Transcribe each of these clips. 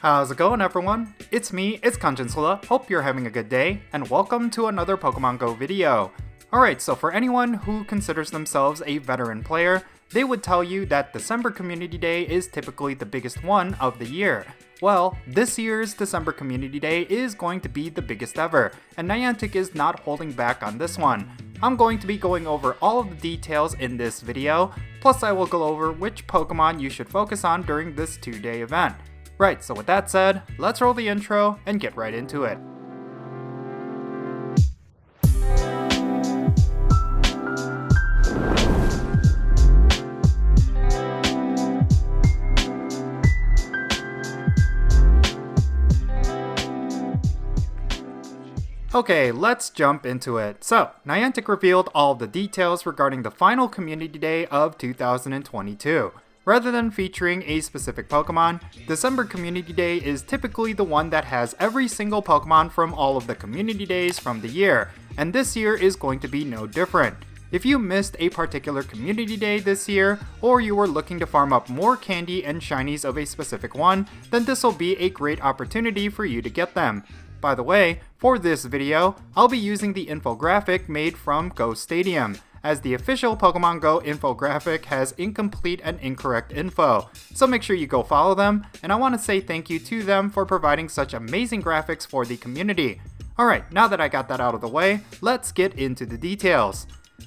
How's it going, everyone? It's me, it's Jinsula. Hope you're having a good day, and welcome to another Pokemon Go video. Alright, so for anyone who considers themselves a veteran player, they would tell you that December Community Day is typically the biggest one of the year. Well, this year's December Community Day is going to be the biggest ever, and Niantic is not holding back on this one. I'm going to be going over all of the details in this video, plus I will go over which Pokemon you should focus on during this 2-day event. Right, so with that said, let's roll the intro and get right into it. Okay, let's jump into it. So, Niantic revealed all the details regarding the final Community Day of 2022. Rather than featuring a specific Pokemon, December Community Day is typically the one that has every single Pokemon from all of the Community Days from the year, and this year is going to be no different. If you missed a particular Community Day this year, or you were looking to farm up more candy and shinies of a specific one, then this will be a great opportunity for you to get them. By the way, for this video, I'll be using the infographic made from Go Stadium, as the official Pokemon Go infographic has incomplete and incorrect info, so make sure you go follow them, and I want to say thank you to them for providing such amazing graphics for the community. Alright, now that I got that out of the way, let's get into the details.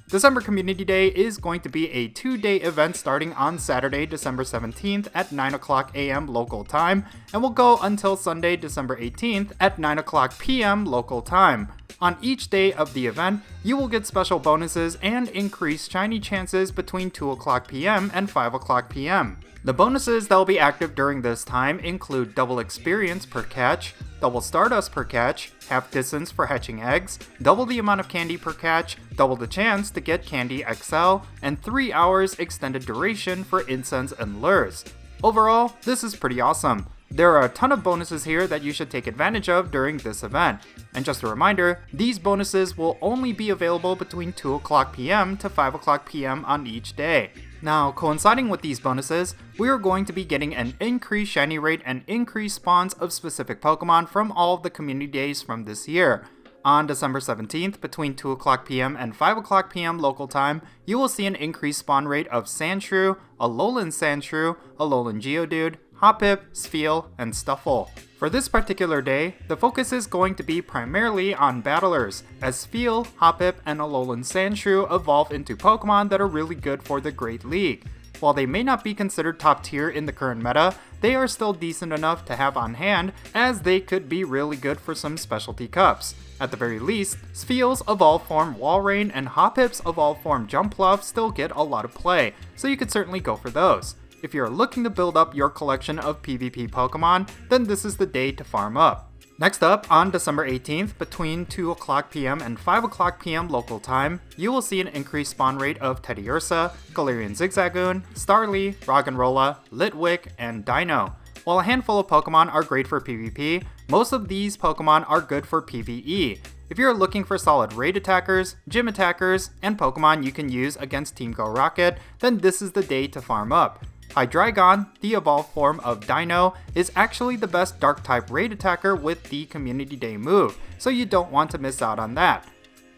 December Community Day is going to be a 2-day event starting on Saturday, December 17th at 9 o'clock a.m. local time, and will go until Sunday, December 18th at 9 o'clock p.m. local time. On each day of the event, you will get special bonuses and increased shiny chances between 2 o'clock p.m. and 5 o'clock p.m. The bonuses that will be active during this time include double experience per catch, double stardust per catch, half distance for hatching eggs, double the amount of candy per catch, double the chance to get Candy XL, and 3 hours extended duration for incense and lures. Overall, this is pretty awesome. There are a ton of bonuses here that you should take advantage of during this event. And just a reminder, these bonuses will only be available between 2 o'clock p.m. to 5 o'clock p.m. on each day. Now, coinciding with these bonuses, we are going to be getting an increased shiny rate and increased spawns of specific Pokemon from all of the community days from this year. On December 17th, between 2 o'clock p.m. and 5 o'clock p.m. local time, you will see an increased spawn rate of Sandshrew, Alolan Sandshrew, Alolan Geodude, Hoppip, Cheel, and Stuffle. For this particular day, the focus is going to be primarily on battlers, as Cheel, Hoppip, and Alolan Sandshrew evolve into Pokemon that are really good for the Great League. While they may not be considered top tier in the current meta, they are still decent enough to have on hand, as they could be really good for some specialty cups. At the very least, Cheel's Evolved Form Walrein and Hoppip's Evolved Form Jumpluff still get a lot of play, so you could certainly go for those. If you're looking to build up your collection of PvP Pokemon, then this is the day to farm up. Next up, on December 18th, between 2 o'clock p.m. and 5 o'clock p.m. local time, you will see an increased spawn rate of Teddiursa, Galarian Zigzagoon, Starly, Roggenrola, Litwick, and Dino. While a handful of Pokemon are great for PvP, most of these Pokemon are good for PvE. If you're looking for solid raid attackers, gym attackers, and Pokemon you can use against Team Go Rocket, then this is the day to farm up. Hydreigon, the evolved form of Dino, is actually the best Dark-type raid attacker with the Community Day move, so you don't want to miss out on that.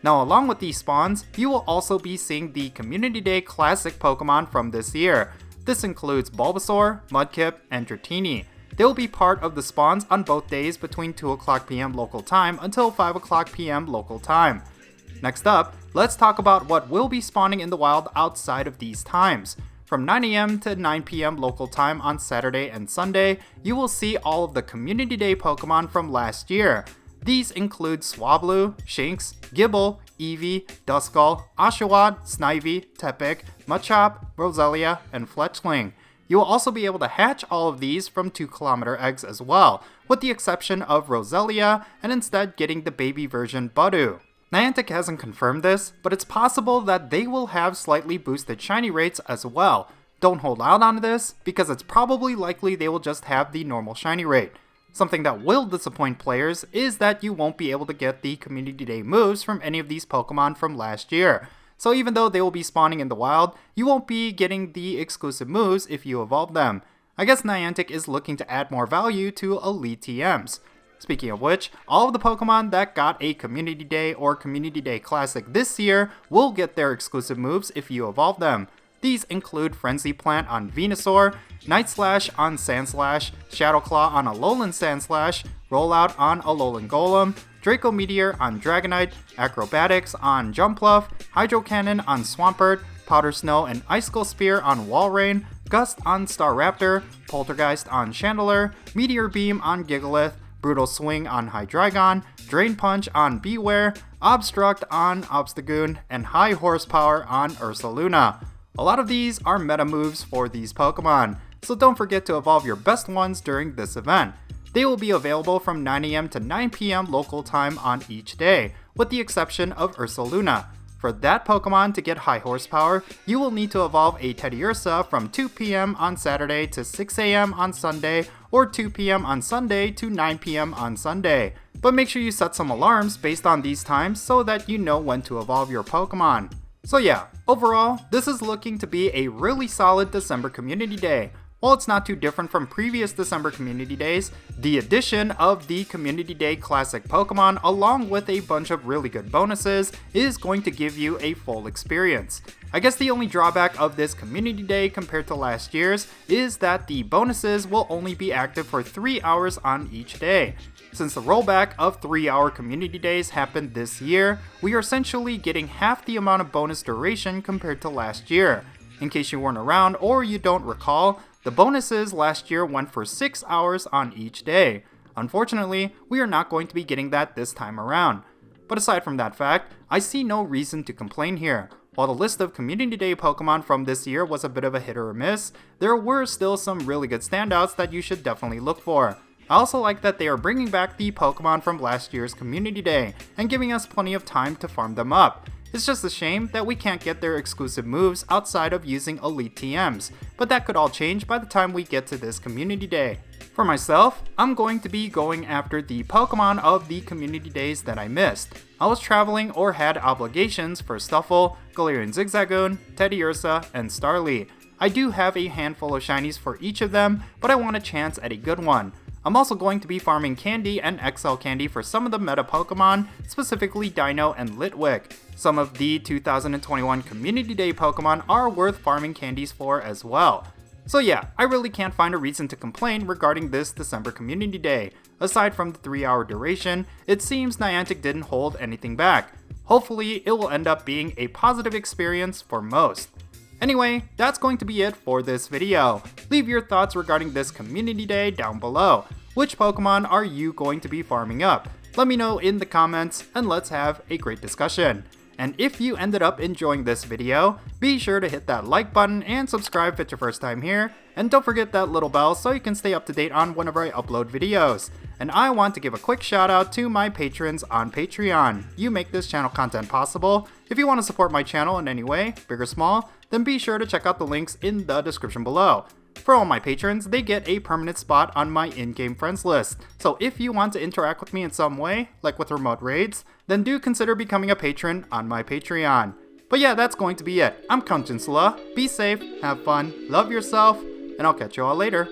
Now, along with these spawns, you will also be seeing the Community Day Classic Pokemon from this year. This includes Bulbasaur, Mudkip, and Dratini. They will be part of the spawns on both days between 2 o'clock p.m. local time until 5 o'clock p.m. local time. Next up, let's talk about what will be spawning in the wild outside of these times. From 9 a.m. to 9 p.m. local time on Saturday and Sunday, you will see all of the Community Day Pokemon from last year. These include Swablu, Shinx, Gible, Eevee, Duskull, Oshawott, Snivy, Tepig, Machop, Roselia, and Fletchling. You will also be able to hatch all of these from 2km eggs as well, with the exception of Roselia, and instead getting the baby version Budu. Niantic hasn't confirmed this, but it's possible that they will have slightly boosted shiny rates as well. Don't hold out on this, because it's probably likely they will just have the normal shiny rate. Something that will disappoint players is that you won't be able to get the Community Day moves from any of these Pokemon from last year. So even though they will be spawning in the wild, you won't be getting the exclusive moves if you evolve them. I guess Niantic is looking to add more value to elite TMs. Speaking of which, all of the Pokemon that got a Community Day or Community Day Classic this year will get their exclusive moves if you evolve them. These include Frenzy Plant on Venusaur, Night Slash on Sandslash, Shadow Claw on Alolan Sandslash, Rollout on Alolan Golem, Draco Meteor on Dragonite, Acrobatics on Jumpluff, Hydro Cannon on Swampert, Powder Snow and Icicle Spear on Walrein, Gust on Staraptor, Poltergeist on Chandelure, Meteor Beam on Gigalith, Brutal Swing on Hydreigon, Drain Punch on Bewear, Obstruct on Obstagoon, and High Horsepower on Ursaluna. A lot of these are meta moves for these Pokemon, so don't forget to evolve your best ones during this event. They will be available from 9 AM to 9 PM local time on each day, with the exception of Ursaluna. For that Pokemon to get high horsepower, you will need to evolve a Teddiursa from 2 PM on Saturday to 6 AM on Sunday, or 2 PM on Sunday to 9 PM on Sunday. But make sure you set some alarms based on these times so that you know when to evolve your Pokemon. So yeah, overall, this is looking to be a really solid December Community Day. While it's not too different from previous December Community Days, the addition of the Community Day Classic Pokemon along with a bunch of really good bonuses is going to give you a full experience. I guess the only drawback of this Community Day compared to last year's is that the bonuses will only be active for 3 hours on each day. Since the rollback of 3-hour Community Days happened this year, we are essentially getting half the amount of bonus duration compared to last year. In case you weren't around or you don't recall, the bonuses last year went for 6 hours on each day. Unfortunately, we are not going to be getting that this time around. But aside from that fact, I see no reason to complain here. While the list of Community Day Pokemon from this year was a bit of a hit or a miss, there were still some really good standouts that you should definitely look for. I also like that they are bringing back the Pokemon from last year's Community Day and giving us plenty of time to farm them up. It's just a shame that we can't get their exclusive moves outside of using Elite TMs, but that could all change by the time we get to this Community Day. For myself, I'm going to be going after the Pokemon of the Community Days that I missed. I was traveling or had obligations for Stuffle, Galarian Zigzagoon, Teddiursa, and Starly. I do have a handful of shinies for each of them, but I want a chance at a good one. I'm also going to be farming candy and XL candy for some of the meta Pokemon, specifically Dino and Litwick. Some of the 2021 Community Day Pokemon are worth farming candies for as well. So yeah, I really can't find a reason to complain regarding this December Community Day. Aside from the 3-hour duration, it seems Niantic didn't hold anything back. Hopefully, it will end up being a positive experience for most. Anyway, that's going to be it for this video. Leave your thoughts regarding this Community Day down below. Which Pokemon are you going to be farming up? Let me know in the comments and let's have a great discussion. And if you ended up enjoying this video, be sure to hit that like button and subscribe if it's your first time here. And don't forget that little bell so you can stay up to date on whenever I upload videos. And I want to give a quick shout out to my patrons on Patreon. You make this channel content possible. If you want to support my channel in any way, big or small, then be sure to check out the links in the description below. For all my patrons, they get a permanent spot on my in-game friends list. So if you want to interact with me in some way, like with remote raids, then do consider becoming a patron on my Patreon. But yeah, that's going to be it. I'm Count Jinsula. Be safe, have fun, love yourself, and I'll catch you all later.